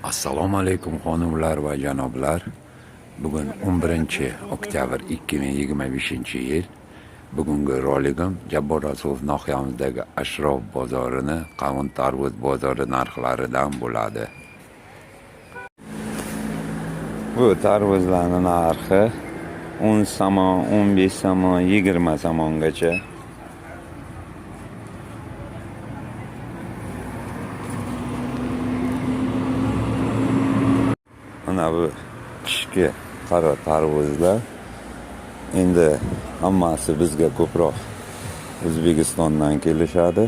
Assalomu alaykum xonimlar va janoblar. Bugun 11-oktyabr 2025-yil. Bugungi roligim Jabbor Rasulov nohiyamizdagi Ashrof bozorini, qavun-tarvuz bozori narxlaridan bo'ladi. Bu tarvuzlarning narxi 10 somon, 15 somon, 20 somongacha. Mana bu qishki qora tarvuzlar. Endi hammasi bizga ko'proq O'zbekistondan kelishadi.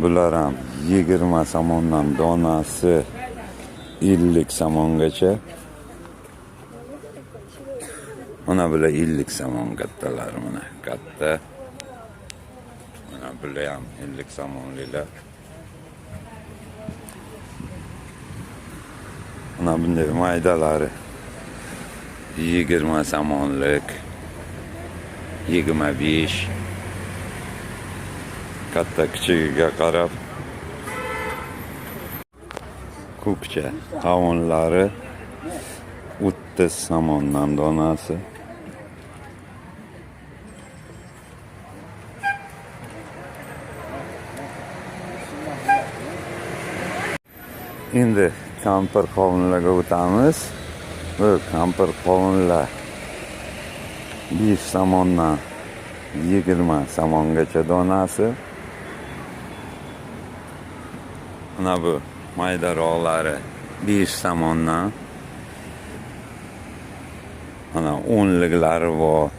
Bular ham 20 somondan donasi 50 somongacha. Mana bular 50 somon kattalar, mana katta. Mana bular ham 50 somonlilar. Mana bunday maydalari 20 somonlik, 25, katta kichigiga qarab. Ko'kcha qavunlari 30 somondan donasi. Endi kampir qovunlarga o'tamiz. Bu kampir qovunlar 5 somondan 20 somongacha donasi. Mana bu maydaroqlari 5 somondan. Mana 10liklari bor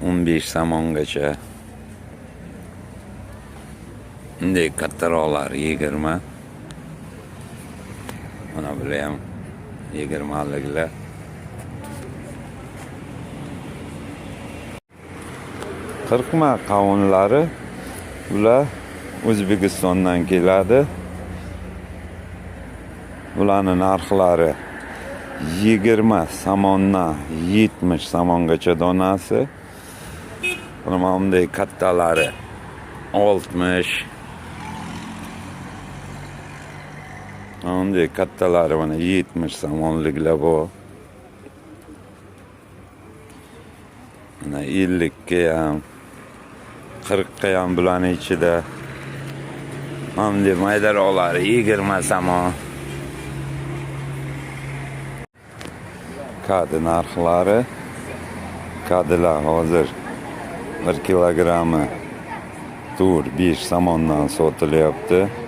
15 somongacha. Bunday kattaroqlar 20. Mana bular ham 20liklar. Qirqma qavunlari, bular O'zbekistondan keladi. Bularning narxlari 20 somondan 70 somongacha donasi. Mana bunday kattalari 60. Bunday kattalari mana 70 somonliklar bor. Mana 50 ga ham, 40 ga ham bularning ichida. Bunday maydaroqlari 20 somon. Kadi narxlari. Kadilar hozir 1 kilogrammi tur 5 somondan sotilyapti.